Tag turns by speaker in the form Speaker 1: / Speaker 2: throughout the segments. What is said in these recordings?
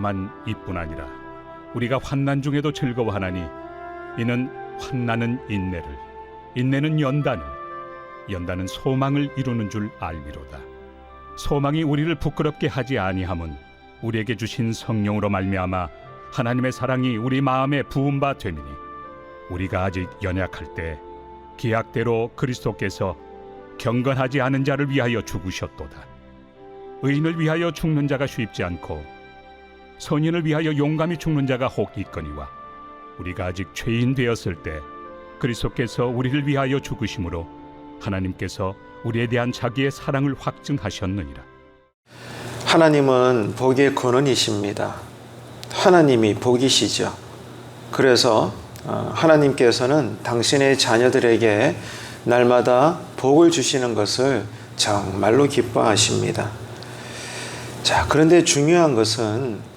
Speaker 1: 다만 이뿐 아니라 우리가 환난 중에도 즐거워하나니 이는 환난은 인내를, 인내는 연단을, 연단은 소망을 이루는 줄 알미로다. 소망이 우리를 부끄럽게 하지 아니함은 우리에게 주신 성령으로 말미암아 하나님의 사랑이 우리 마음에 부은 바 됨이니 우리가 아직 연약할 때 기약대로 그리스도께서 경건하지 않은 자를 위하여 죽으셨도다. 의인을 위하여 죽는 자가 쉽지 않고 선인을 위하여 용감히 죽는 자가 혹 있거니와 우리가 아직 죄인 되었을 때 그리스도께서 우리를 위하여 죽으심으로 하나님께서 우리에 대한 자기의 사랑을 확증하셨느니라.
Speaker 2: 하나님은 복의 근원이십니다. 하나님이 복이시죠. 그래서 하나님께서는 당신의 자녀들에게 날마다 복을 주시는 것을 정말로 기뻐하십니다. 자, 그런데 중요한 것은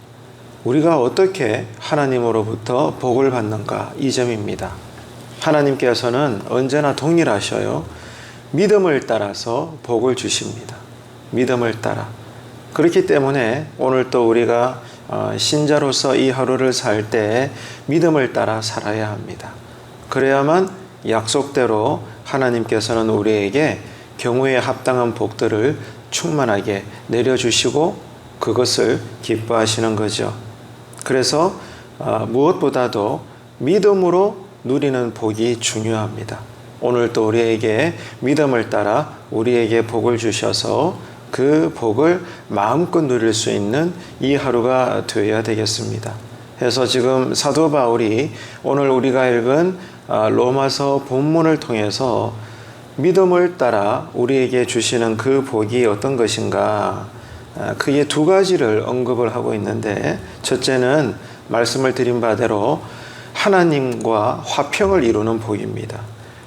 Speaker 2: 우리가 어떻게 하나님으로부터 복을 받는가, 이 점입니다. 하나님께서는 언제나 동일하셔요. 믿음을 따라서 복을 주십니다. 믿음을 따라. 그렇기 때문에 오늘 또 우리가 신자로서 이 하루를 살 때 믿음을 따라 살아야 합니다. 그래야만 약속대로 하나님께서는 우리에게 경우에 합당한 복들을 충만하게 내려주시고 그것을 기뻐하시는 거죠. 그래서 무엇보다도 믿음으로 누리는 복이 중요합니다. 오늘 또 우리에게 믿음을 따라 우리에게 복을 주셔서 그 복을 마음껏 누릴 수 있는 이 하루가 되어야 되겠습니다. 그래서 지금 사도 바울이 오늘 우리가 읽은 로마서 본문을 통해서 믿음을 따라 우리에게 주시는 그 복이 어떤 것인가, 크게 두 가지를 언급을 하고 있는데, 첫째는 말씀을 드린 바대로 하나님과 화평을 이루는 복입니다.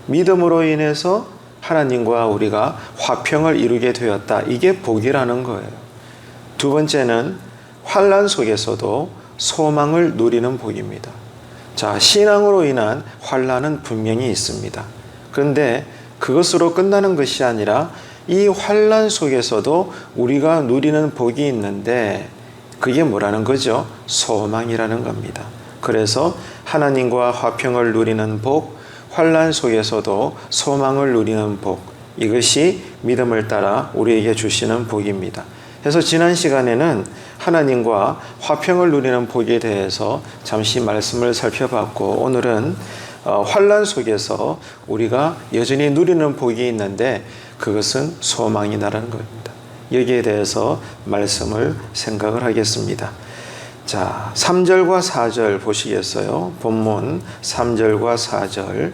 Speaker 2: 믿음으로 인해서 하나님과 우리가 화평을 이루게 되었다. 이게 복이라는 거예요. 두 번째는 환난 속에서도 소망을 누리는 복입니다. 자, 신앙으로 인한 환난은 분명히 있습니다. 그런데 그것으로 끝나는 것이 아니라 이 환난 속에서도 우리가 누리는 복이 있는데 그게 뭐라는 거죠? 소망이라는 겁니다. 그래서 하나님과 화평을 누리는 복, 환난 속에서도 소망을 누리는 복, 이것이 믿음을 따라 우리에게 주시는 복입니다. 그래서 지난 시간에는 하나님과 화평을 누리는 복에 대해서 잠시 말씀을 살펴봤고, 오늘은 환난 속에서 우리가 여전히 누리는 복이 있는데 그것은 소망이라는 겁니다. 여기에 대해서 말씀을 생각을 하겠습니다. 자, 3절과 4절 보시겠어요? 본문 3절과 4절.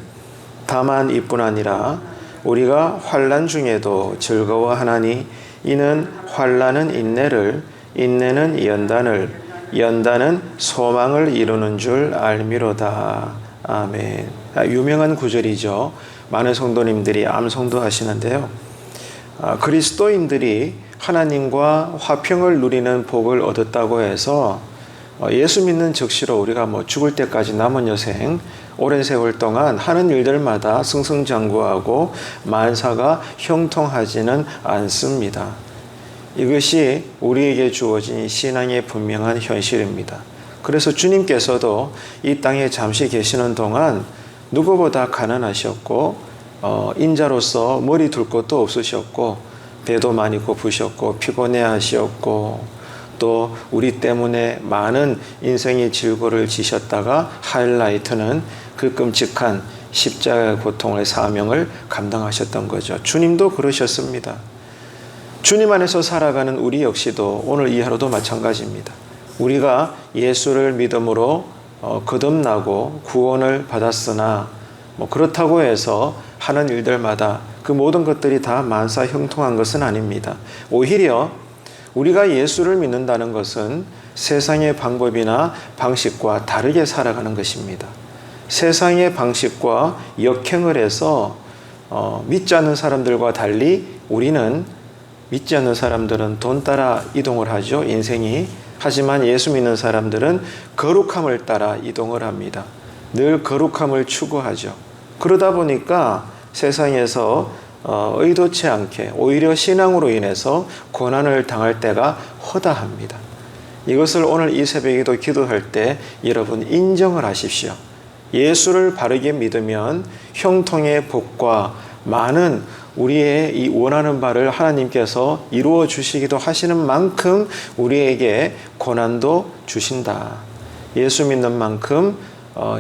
Speaker 2: 다만 이뿐 아니라 우리가 환난 중에도 즐거워하나니 이는 환난은 인내를, 인내는 연단을, 연단은 소망을 이루는 줄 알미로다. 아멘. 유명한 구절이죠. 많은 성도님들이 암송도 하시는데요. 그리스도인들이 하나님과 화평을 누리는 복을 얻었다고 해서 예수 믿는 즉시로 우리가 죽을 때까지 남은 여생 오랜 세월 동안 하는 일들마다 승승장구하고 만사가 형통하지는 않습니다. 이것이 우리에게 주어진 신앙의 분명한 현실입니다. 그래서 주님께서도 이 땅에 잠시 계시는 동안 누구보다 가난하셨고 인자로서 머리 둘 곳도 없으셨고 배도 많이 고프셨고 피곤해 하셨고 또 우리 때문에 많은 인생의 질고를 지셨다가 하이라이트는 그 끔찍한 십자가의 고통의 사명을 감당하셨던 거죠. 주님도 그러셨습니다. 주님 안에서 살아가는 우리 역시도 오늘 이 하루도 마찬가지입니다. 우리가 예수를 믿음으로 거듭나고 구원을 받았으나 그렇다고 해서 하는 일들마다 그 모든 것들이 다 만사 형통한 것은 아닙니다. 오히려 우리가 예수를 믿는다는 것은 세상의 방법이나 방식과 다르게 살아가는 것입니다. 세상의 방식과 역행을 해서 믿지 않는 사람들과 달리 우리는 믿지 않는 사람들은 돈 따라 이동을 하죠. 인생이. 하지만 예수 믿는 사람들은 거룩함을 따라 이동을 합니다. 늘 거룩함을 추구하죠. 그러다 보니까 세상에서 의도치 않게 오히려 신앙으로 인해서 고난을 당할 때가 허다합니다. 이것을 오늘 이 새벽에도 기도할 때 여러분 인정을 하십시오. 예수를 바르게 믿으면 형통의 복과 많은 우리의 이 원하는 바를 하나님께서 이루어 주시기도 하시는 만큼 우리에게 고난도 주신다. 예수 믿는 만큼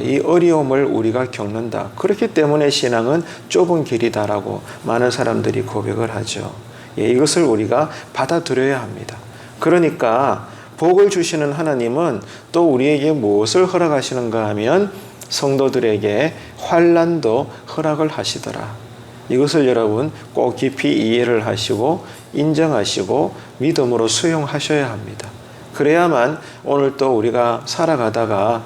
Speaker 2: 이 어려움을 우리가 겪는다. 그렇기 때문에 신앙은 좁은 길이다라고 많은 사람들이 고백을 하죠. 이것을 우리가 받아들여야 합니다. 그러니까 복을 주시는 하나님은 또 우리에게 무엇을 허락하시는가 하면 성도들에게 환난도 허락을 하시더라. 이것을 여러분 꼭 깊이 이해를 하시고 인정하시고 믿음으로 수용하셔야 합니다. 그래야만 오늘 또 우리가 살아가다가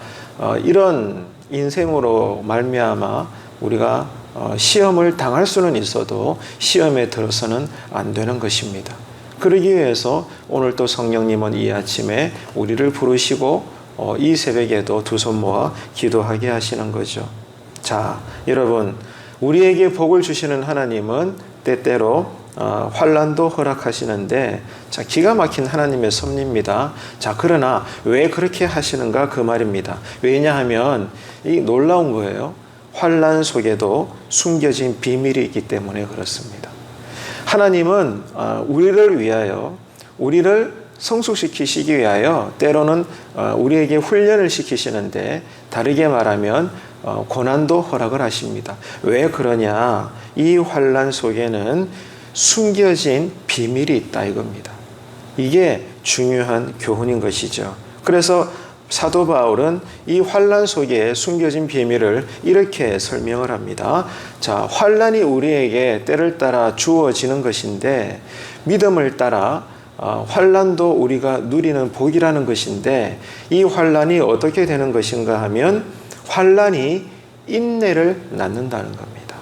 Speaker 2: 이런 인생으로 말미암아 우리가 시험을 당할 수는 있어도 시험에 들어서는 안 되는 것입니다. 그러기 위해서 오늘 또 성령님은 이 아침에 우리를 부르시고 이 새벽에도 두 손 모아 기도하게 하시는 거죠. 자, 여러분, 우리에게 복을 주시는 하나님은 때때로 환난도 허락하시는데, 자, 기가 막힌 하나님의 섭리입니다. 자, 그러나 왜 그렇게 하시는가 그 말입니다. 왜냐하면 이 놀라운 거예요. 환난 속에도 숨겨진 비밀이 있기 때문에 그렇습니다. 하나님은 우리를 위하여, 우리를 성숙시키시기 위하여 때로는 우리에게 훈련을 시키시는데, 다르게 말하면 고난도 허락을 하십니다. 왜 그러냐? 이 환난 속에는 숨겨진 비밀이 있다 이겁니다. 이게 중요한 교훈인 것이죠. 그래서 사도 바울은 이 환난 속에 숨겨진 비밀을 이렇게 설명을 합니다. 자, 환난이 우리에게 때를 따라 주어지는 것인데, 믿음을 따라 환난도 우리가 누리는 복이라는 것인데, 이 환난이 어떻게 되는 것인가 하면 환난이 인내를 낳는다는 겁니다.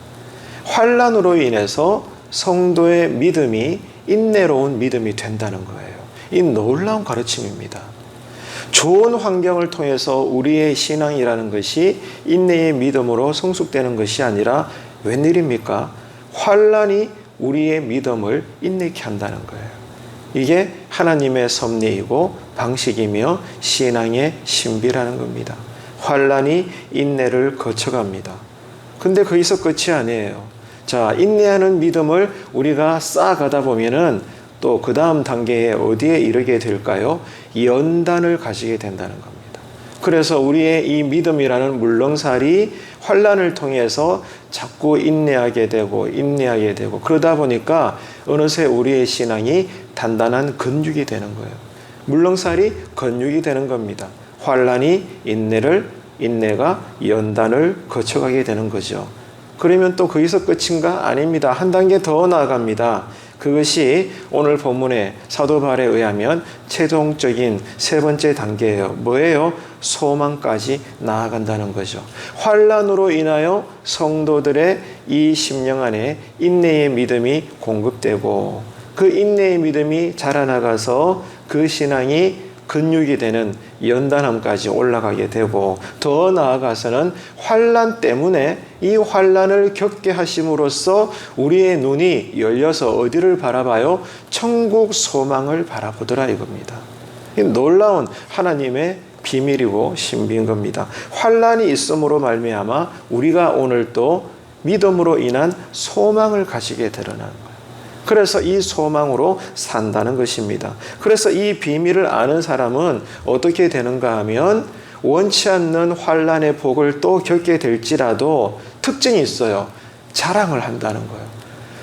Speaker 2: 환난으로 인해서 성도의 믿음이 인내로운 믿음이 된다는 거예요. 이 놀라운 가르침입니다. 좋은 환경을 통해서 우리의 신앙이라는 것이 인내의 믿음으로 성숙되는 것이 아니라 웬일입니까? 환난이 우리의 믿음을 인내케 한다는 거예요. 이게 하나님의 섭리이고 방식이며 신앙의 신비라는 겁니다. 환난이 인내를 거쳐갑니다. 근데 거기서 끝이 아니에요. 자, 인내하는 믿음을 우리가 쌓아가다 보면은 또 그 다음 단계에 어디에 이르게 될까요? 연단을 가지게 된다는 겁니다. 그래서 우리의 이 믿음이라는 물렁살이 환난을 통해서 자꾸 인내하게 되고 그러다 보니까 어느새 우리의 신앙이 단단한 근육이 되는 거예요. 물렁살이 근육이 되는 겁니다. 환난이 인내가 연단을 거쳐가게 되는 거죠. 그러면 또 거기서 끝인가? 아닙니다. 한 단계 더 나아갑니다. 그것이 오늘 본문의 사도 바울에 의하면 최종적인 세 번째 단계예요. 뭐예요? 소망까지 나아간다는 거죠. 환난으로 인하여 성도들의 이 심령 안에 인내의 믿음이 공급되고, 그 인내의 믿음이 자라나가서 그 신앙이 근육이 되는 연단함까지 올라가게 되고, 더 나아가서는 환난 때문에 이 환난을 겪게 하심으로써 우리의 눈이 열려서 어디를 바라봐요? 천국 소망을 바라보더라 이겁니다. 놀라운 하나님의 비밀이고 신비인 겁니다. 환난이 있음으로 말미암아 우리가 오늘 또 믿음으로 인한 소망을 가지게 드러나는 거예요. 그래서 이 소망으로 산다는 것입니다. 그래서 이 비밀을 아는 사람은 어떻게 되는가 하면 원치 않는 환난의 복을 또 겪게 될지라도 특징이 있어요. 자랑을 한다는 거예요.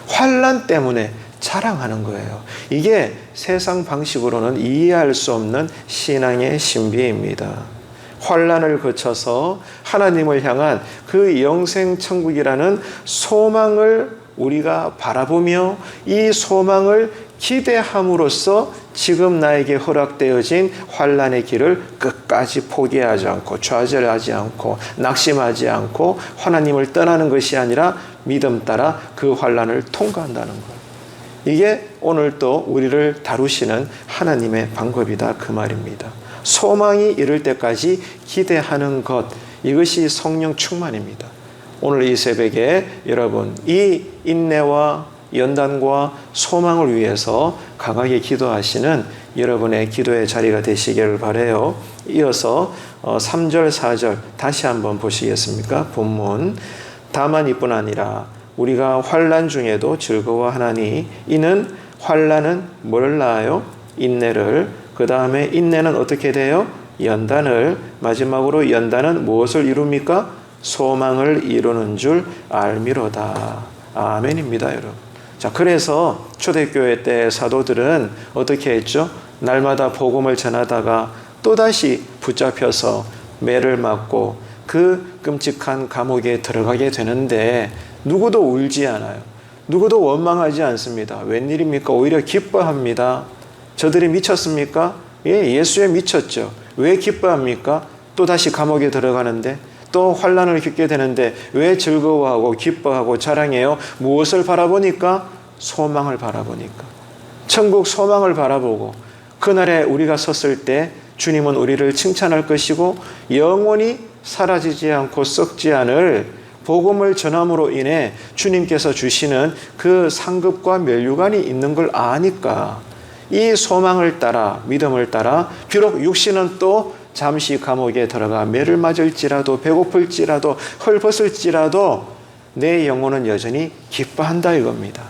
Speaker 2: 환난 때문에 자랑하는 거예요. 이게 세상 방식으로는 이해할 수 없는 신앙의 신비입니다. 환난을 거쳐서 하나님을 향한 그 영생 천국이라는 소망을 우리가 바라보며 이 소망을 기대함으로써 지금 나에게 허락되어진 환난의 길을 끝까지 포기하지 않고 좌절하지 않고 낙심하지 않고 하나님을 떠나는 것이 아니라 믿음 따라 그 환난을 통과한다는 것. 이게 오늘 또 우리를 다루시는 하나님의 방법이다 그 말입니다. 소망이 이를 때까지 기대하는 것, 이것이 성령 충만입니다. 오늘 이 새벽에 여러분 이 인내와 연단과 소망을 위해서 강하게 기도하시는 여러분의 기도의 자리가 되시기를 바라요. 이어서 3절, 4절 다시 한번 보시겠습니까? 본문. 다만 이뿐 아니라 우리가 환난 중에도 즐거워하나니 이는 환난은 뭘 낳아요? 인내를. 그 다음에 인내는 어떻게 돼요? 연단을. 마지막으로 연단은 무엇을 이룹니까? 소망을 이루는 줄 알미로다. 아멘입니다, 여러분. 자, 그래서 초대교회 때 사도들은 어떻게 했죠? 날마다 복음을 전하다가 또다시 붙잡혀서 매를 맞고 그 끔찍한 감옥에 들어가게 되는데 누구도 울지 않아요. 누구도 원망하지 않습니다. 웬일입니까? 오히려 기뻐합니다. 저들이 미쳤습니까? 예, 예수에 미쳤죠. 왜 기뻐합니까? 또다시 감옥에 들어가는데 또 환난을 겪게 되는데 왜 즐거워하고 기뻐하고 자랑해요? 무엇을 바라보니까? 소망을 바라보니까. 천국 소망을 바라보고 그날에 우리가 섰을 때 주님은 우리를 칭찬할 것이고 영원히 사라지지 않고 썩지 않을 복음을 전함으로 인해 주님께서 주시는 그 상급과 면류관이 있는 걸 아니까 이 소망을 따라 믿음을 따라 비록 육신은 또 잠시 감옥에 들어가 매를 맞을지라도 배고플지라도 헐벗을지라도 내 영혼은 여전히 기뻐한다 이겁니다.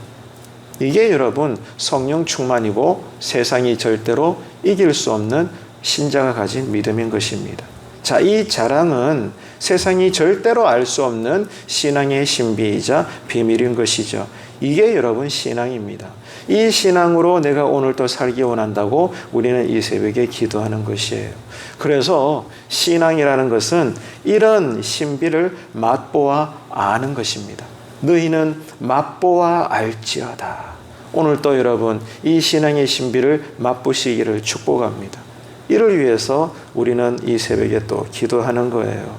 Speaker 2: 이게 여러분 성령 충만이고 세상이 절대로 이길 수 없는 신자가 가진 믿음인 것입니다. 자, 이 자랑은 세상이 절대로 알 수 없는 신앙의 신비이자 비밀인 것이죠. 이게 여러분 신앙입니다. 이 신앙으로 내가 오늘 또 살기 원한다고 우리는 이 새벽에 기도하는 것이에요. 그래서 신앙이라는 것은 이런 신비를 맛보아 아는 것입니다. 너희는 맛보아 알지어다. 오늘 또 여러분 이 신앙의 신비를 맛보시기를 축복합니다. 이를 위해서 우리는 이 새벽에 또 기도하는 거예요.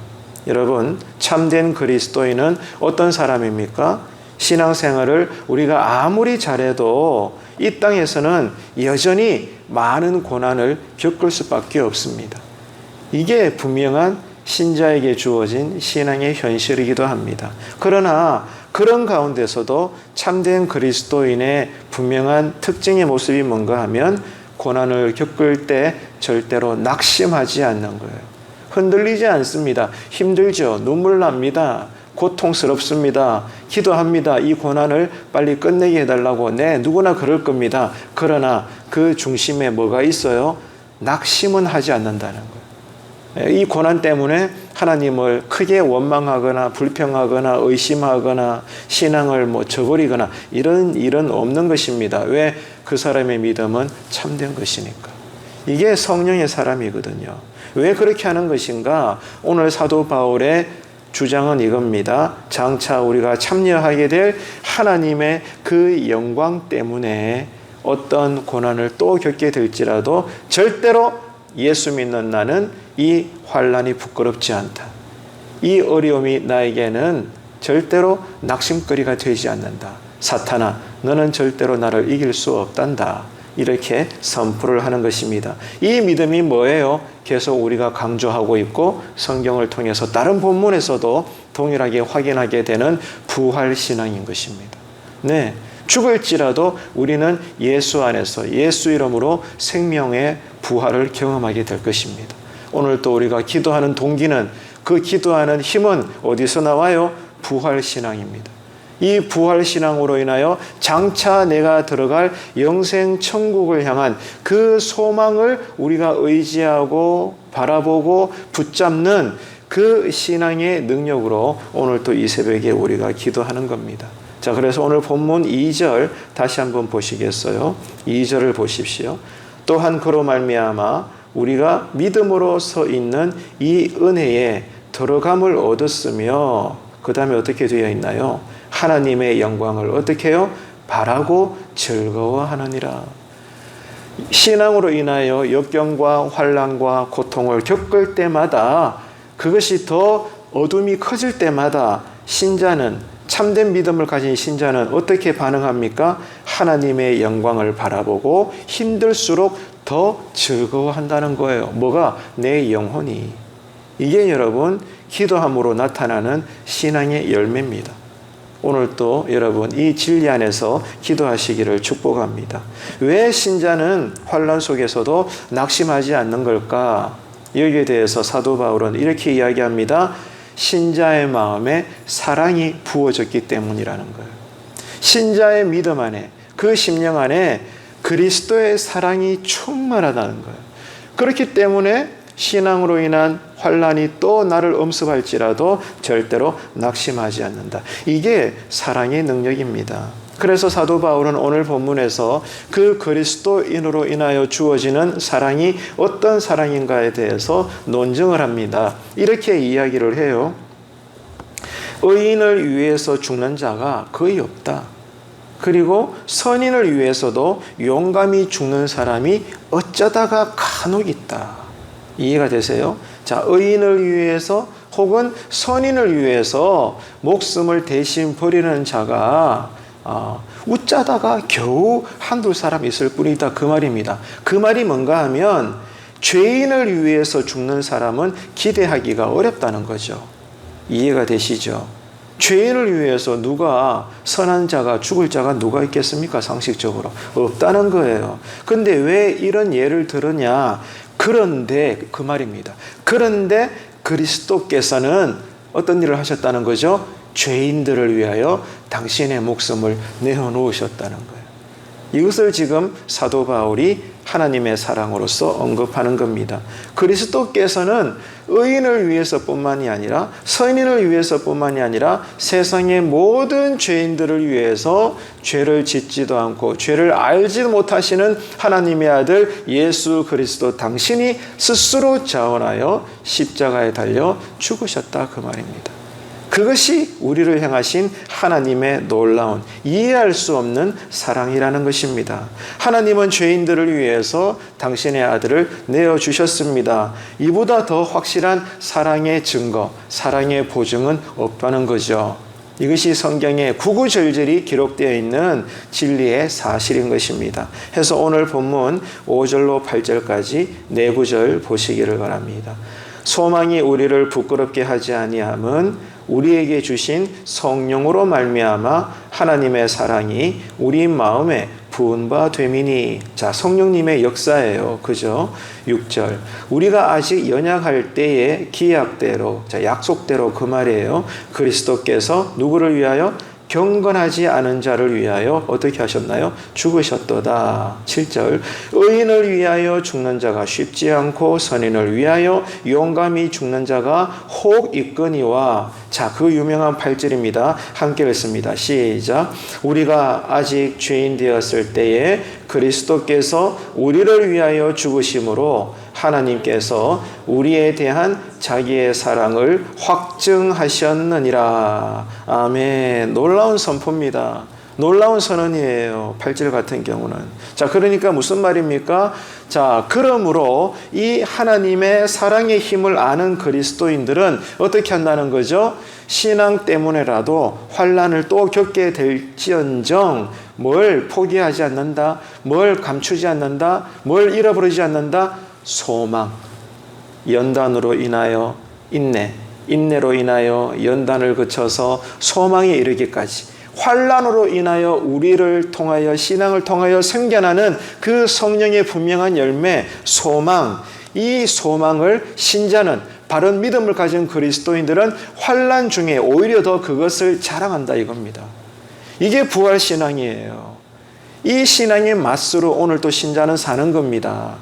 Speaker 2: 여러분, 참된 그리스도인은 어떤 사람입니까? 신앙생활을 우리가 아무리 잘해도 이 땅에서는 여전히 많은 고난을 겪을 수밖에 없습니다. 이게 분명한 신자에게 주어진 신앙의 현실이기도 합니다. 그러나 그런 가운데서도 참된 그리스도인의 분명한 특징의 모습이 뭔가 하면 고난을 겪을 때 절대로 낙심하지 않는 거예요. 흔들리지 않습니다. 힘들죠. 눈물 납니다. 고통스럽습니다. 기도합니다. 이 고난을 빨리 끝내게 해달라고. 네, 누구나 그럴 겁니다. 그러나 그 중심에 뭐가 있어요? 낙심은 하지 않는다는 거예요. 이 고난 때문에 하나님을 크게 원망하거나 불평하거나 의심하거나 신앙을 저버리거나 이런 일은 없는 것입니다. 왜? 그 사람의 믿음은 참된 것이니까. 이게 성령의 사람이거든요. 왜 그렇게 하는 것인가? 오늘 사도 바울의 주장은 이겁니다. 장차 우리가 참여하게 될 하나님의 그 영광 때문에 어떤 고난을 또 겪게 될지라도 절대로 예수 믿는 나는 이 환난이 부끄럽지 않다. 이 어려움이 나에게는 절대로 낙심거리가 되지 않는다. 사탄아, 너는 절대로 나를 이길 수 없단다. 이렇게 선포를 하는 것입니다. 이 믿음이 뭐예요? 계속 우리가 강조하고 있고 성경을 통해서 다른 본문에서도 동일하게 확인하게 되는 부활신앙인 것입니다. 네, 죽을지라도 우리는 예수 안에서 예수 이름으로 생명의 부활을 경험하게 될 것입니다. 오늘 또 우리가 기도하는 동기는 그 기도하는 힘은 어디서 나와요? 부활신앙입니다. 이 부활신앙으로 인하여 장차 내가 들어갈 영생 천국을 향한 그 소망을 우리가 의지하고 바라보고 붙잡는 그 신앙의 능력으로 오늘 또 이 새벽에 우리가 기도하는 겁니다. 자, 그래서 오늘 본문 2절 다시 한번 보시겠어요? 2절을 보십시오. 또한 그로 말미암아 우리가 믿음으로 서 있는 이 은혜에 들어감을 얻었으며 그 다음에 어떻게 되어 있나요? 하나님의 영광을 어떻게 해요? 바라고 즐거워하느니라. 신앙으로 인하여 역경과 환난과 고통을 겪을 때마다 그것이 더 어둠이 커질 때마다 신자는 참된 믿음을 가진 신자는 어떻게 반응합니까? 하나님의 영광을 바라보고 힘들수록 더 즐거워한다는 거예요. 뭐가? 내 영혼이. 이게 여러분 기도함으로 나타나는 신앙의 열매입니다. 오늘 또 여러분 이 진리 안에서 기도하시기를 축복합니다. 왜 신자는 환난 속에서도 낙심하지 않는 걸까? 여기에 대해서 사도 바울은 이렇게 이야기합니다. 신자의 마음에 사랑이 부어졌기 때문이라는 거예요. 신자의 믿음 안에, 그 심령 안에 그리스도의 사랑이 충만하다는 거예요. 그렇기 때문에 신앙으로 인한 환난이 또 나를 엄습할지라도 절대로 낙심하지 않는다. 이게 사랑의 능력입니다. 그래서 사도 바울은 오늘 본문에서 그 그리스도인으로 인하여 주어지는 사랑이 어떤 사랑인가에 대해서 논증을 합니다. 이렇게 이야기를 해요. 의인을 위해서 죽는 자가 거의 없다. 그리고 선인을 위해서도 용감히 죽는 사람이 어쩌다가 간혹 있다. 이해가 되세요? 자, 의인을 위해서 혹은 선인을 위해서 목숨을 대신 버리는 자가 웃자다가 겨우 한두 사람 있을 뿐이다. 그 말입니다. 그 말이 뭔가 하면 죄인을 위해서 죽는 사람은 기대하기가 어렵다는 거죠. 이해가 되시죠? 죄인을 위해서 선한 자가 죽을 자가 누가 있겠습니까? 상식적으로 없다는 거예요. 근데 왜 이런 예를 들으냐? 그런데 그 말입니다. 그런데 그리스도께서는 어떤 일을 하셨다는 거죠? 죄인들을 위하여 당신의 목숨을 내어놓으셨다는 거예요. 이것을 지금 사도 바울이 하나님의 사랑으로서 언급하는 겁니다. 그리스도께서는 의인을 위해서뿐만이 아니라 선인을 위해서뿐만이 아니라 세상의 모든 죄인들을 위해서 죄를 짓지도 않고 죄를 알지도 못하시는 하나님의 아들 예수 그리스도 당신이 스스로 자원하여 십자가에 달려 죽으셨다 그 말입니다. 그것이 우리를 향하신 하나님의 놀라운 이해할 수 없는 사랑이라는 것입니다. 하나님은 죄인들을 위해서 당신의 아들을 내어주셨습니다. 이보다 더 확실한 사랑의 증거, 사랑의 보증은 없다는 거죠. 이것이 성경에 구구절절히 기록되어 있는 진리의 사실인 것입니다. 해서 오늘 본문 5절로 8절까지 네 구절 보시기를 바랍니다. 소망이 우리를 부끄럽게 하지 아니함은 우리에게 주신 성령으로 말미암아 하나님의 사랑이 우리 마음에 부은 바 됨이니. 자, 성령님의 역사예요. 그죠? 6절. 우리가 아직 연약할 때에 기약대로, 자, 약속대로 그 말이에요. 그리스도께서 누구를 위하여? 경건하지 않은 자를 위하여 어떻게 하셨나요? 죽으셨도다. 7절. 의인을 위하여 죽는 자가 쉽지 않고 선인을 위하여 용감히 죽는 자가 혹 있거니와. 자, 그 유명한 8절입니다. 함께 읽습니다. 시작. 우리가 아직 죄인 되었을 때에 그리스도께서 우리를 위하여 죽으심으로 하나님께서 우리에 대한 자기의 사랑을 확증하셨느니라. 아멘. 놀라운 선포입니다. 놀라운 선언이에요. 8절 같은 경우는. 자, 그러니까 무슨 말입니까? 자, 그러므로 이 하나님의 사랑의 힘을 아는 그리스도인들은 어떻게 한다는 거죠? 신앙 때문에라도 환난을 또 겪게 될지언정 뭘 포기하지 않는다, 뭘 감추지 않는다, 뭘 잃어버리지 않는다. 소망, 연단으로 인하여 인내, 인내로 인하여 연단을 거쳐서 소망에 이르기까지, 환난으로 인하여 우리를 통하여 신앙을 통하여 생겨나는 그 성령의 분명한 열매, 소망, 이 소망을 신자는, 바른 믿음을 가진 그리스도인들은 환난 중에 오히려 더 그것을 자랑한다 이겁니다. 이게 부활신앙이에요. 이 신앙의 맛으로 오늘 또 신자는 사는 겁니다.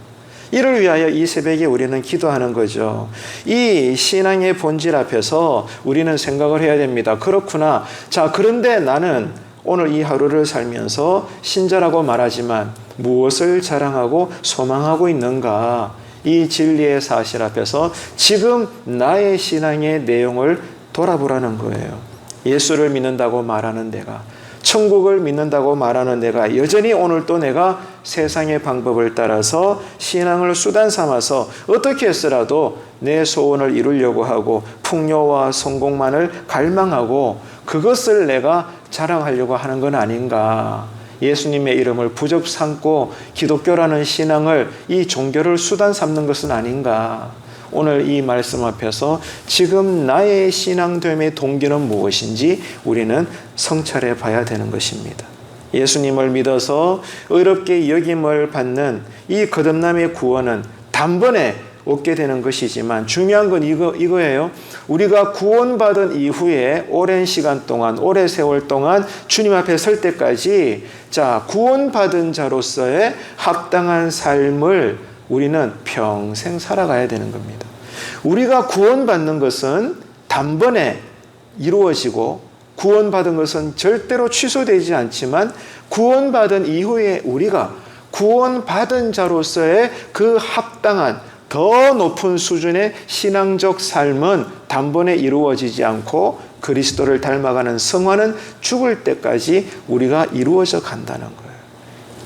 Speaker 2: 이를 위하여 이 새벽에 우리는 기도하는 거죠. 이 신앙의 본질 앞에서 우리는 생각을 해야 됩니다. 그렇구나. 자, 그런데 나는 오늘 이 하루를 살면서 신자라고 말하지만 무엇을 자랑하고 소망하고 있는가? 이 진리의 사실 앞에서 지금 나의 신앙의 내용을 돌아보라는 거예요. 예수를 믿는다고 말하는 내가, 천국을 믿는다고 말하는 내가 여전히 오늘도 내가 세상의 방법을 따라서 신앙을 수단 삼아서 어떻게 해서라도 내 소원을 이루려고 하고 풍요와 성공만을 갈망하고 그것을 내가 자랑하려고 하는 건 아닌가. 예수님의 이름을 부적 삼고 기독교라는 신앙을, 이 종교를 수단 삼는 것은 아닌가. 오늘 이 말씀 앞에서 지금 나의 신앙됨의 동기는 무엇인지 우리는 성찰해 봐야 되는 것입니다. 예수님을 믿어서 의롭게 여김을 받는 이 거듭남의 구원은 단번에 얻게 되는 것이지만 중요한 건 이거예요. 우리가 구원받은 이후에 오랜 시간 동안, 오랜 세월 동안 주님 앞에 설 때까지 구원받은 자로서의 합당한 삶을 우리는 평생 살아가야 되는 겁니다. 우리가 구원받는 것은 단번에 이루어지고 구원받은 것은 절대로 취소되지 않지만 구원받은 이후에 우리가 구원받은 자로서의 그 합당한 더 높은 수준의 신앙적 삶은 단번에 이루어지지 않고 그리스도를 닮아가는 성화는 죽을 때까지 우리가 이루어져 간다는 거예요.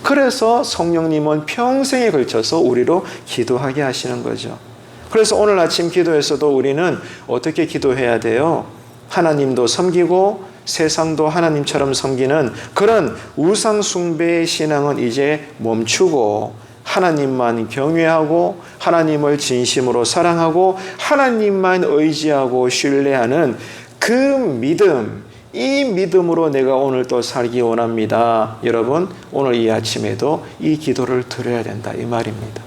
Speaker 2: 그래서 성령님은 평생에 걸쳐서 우리로 기도하게 하시는 거죠. 그래서 오늘 아침 기도에서도 우리는 어떻게 기도해야 돼요? 하나님도 섬기고 세상도 하나님처럼 섬기는 그런 우상 숭배의 신앙은 이제 멈추고 하나님만 경외하고 하나님을 진심으로 사랑하고 하나님만 의지하고 신뢰하는 그 믿음, 이 믿음으로 내가 오늘 또 살기 원합니다. 여러분, 오늘 이 아침에도 이 기도를 드려야 된다 이 말입니다.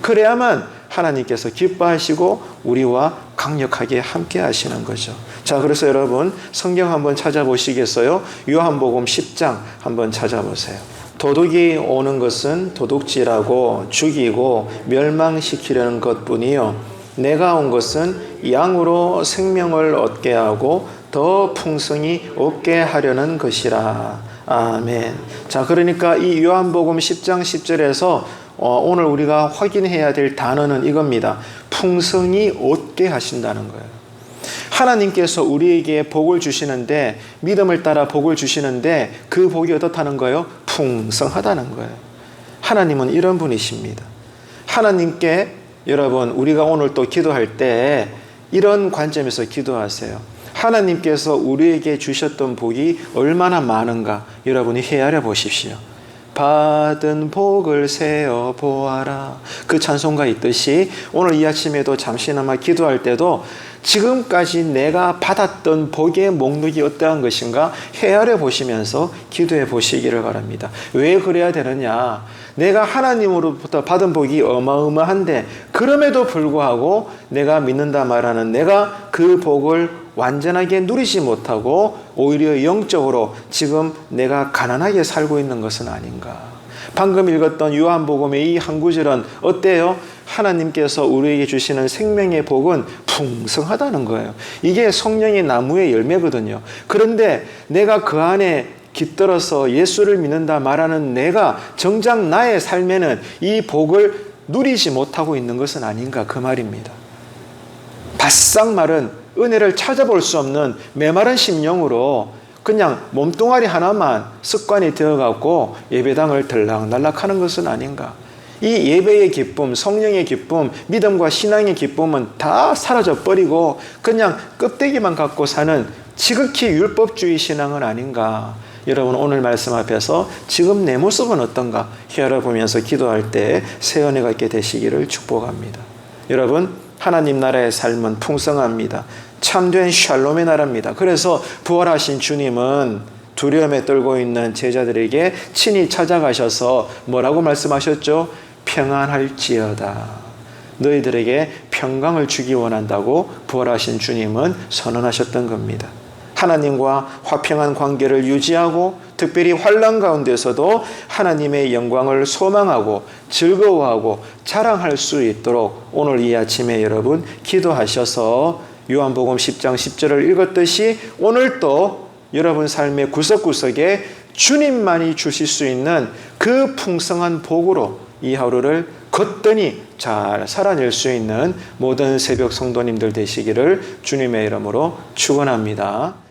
Speaker 2: 그래야만 하나님께서 기뻐하시고 우리와 강력하게 함께 하시는 거죠. 자, 그래서 여러분 성경 한번 찾아보시겠어요? 요한복음 10장 한번 찾아보세요. 도둑이 오는 것은 도둑질하고 죽이고 멸망시키려는 것뿐이요 내가 온 것은 양으로 생명을 얻게 하고 더 풍성히 얻게 하려는 것이라. 아멘. 자, 그러니까 이 요한복음 10장 10절에서 오늘 우리가 확인해야 될 단어는 이겁니다. 풍성히 얻게 하신다는 거예요. 하나님께서 우리에게 복을 주시는데 믿음을 따라 복을 주시는데 그 복이 어떻다는 거예요? 풍성하다는 거예요. 하나님은 이런 분이십니다. 하나님께 여러분 우리가 오늘 또 기도할 때 이런 관점에서 기도하세요. 하나님께서 우리에게 주셨던 복이 얼마나 많은가 여러분이 헤아려 보십시오. 받은 복을 세어 보아라. 그 찬송가 있듯이 오늘 이 아침에도 잠시나마 기도할 때도 지금까지 내가 받았던 복의 목록이 어떠한 것인가 헤아려 보시면서 기도해 보시기를 바랍니다. 왜 그래야 되느냐? 내가 하나님으로부터 받은 복이 어마어마한데 그럼에도 불구하고 내가 믿는다 말하는 내가 그 복을 완전하게 누리지 못하고 오히려 영적으로 지금 내가 가난하게 살고 있는 것은 아닌가. 방금 읽었던 요한복음의 이 한 구절은 어때요? 하나님께서 우리에게 주시는 생명의 복은 풍성하다는 거예요. 이게 성령의 나무의 열매거든요. 그런데 내가 그 안에 깃들어서 예수를 믿는다 말하는 내가 정작 나의 삶에는 이 복을 누리지 못하고 있는 것은 아닌가 그 말입니다. 바싹 마른 은혜를 찾아볼 수 없는 메마른 심령으로 그냥 몸뚱아리 하나만 습관이 되어갖고 예배당을 들락날락하는 것은 아닌가. 이 예배의 기쁨, 성령의 기쁨, 믿음과 신앙의 기쁨은 다 사라져버리고 그냥 껍데기만 갖고 사는 지극히 율법주의 신앙은 아닌가. 여러분 오늘 말씀 앞에서 지금 내 모습은 어떤가 헤아려보면서 기도할 때 새 은혜가 있게 되시기를 축복합니다. 여러분 하나님 나라의 삶은 풍성합니다. 참된 샬롬의 나라입니다. 그래서 부활하신 주님은 두려움에 떨고 있는 제자들에게 친히 찾아가셔서 뭐라고 말씀하셨죠? 평안할지어다. 너희들에게 평강을 주기 원한다고 부활하신 주님은 선언하셨던 겁니다. 하나님과 화평한 관계를 유지하고 특별히 환난 가운데서도 하나님의 영광을 소망하고 즐거워하고 자랑할 수 있도록 오늘 이 아침에 여러분 기도하셔서 요한복음 10장 10절을 읽었듯이 오늘도 여러분 삶의 구석구석에 주님만이 주실 수 있는 그 풍성한 복으로 이 하루를 거뜬히 잘 살아낼 수 있는 모든 새벽 성도님들 되시기를 주님의 이름으로 축원합니다.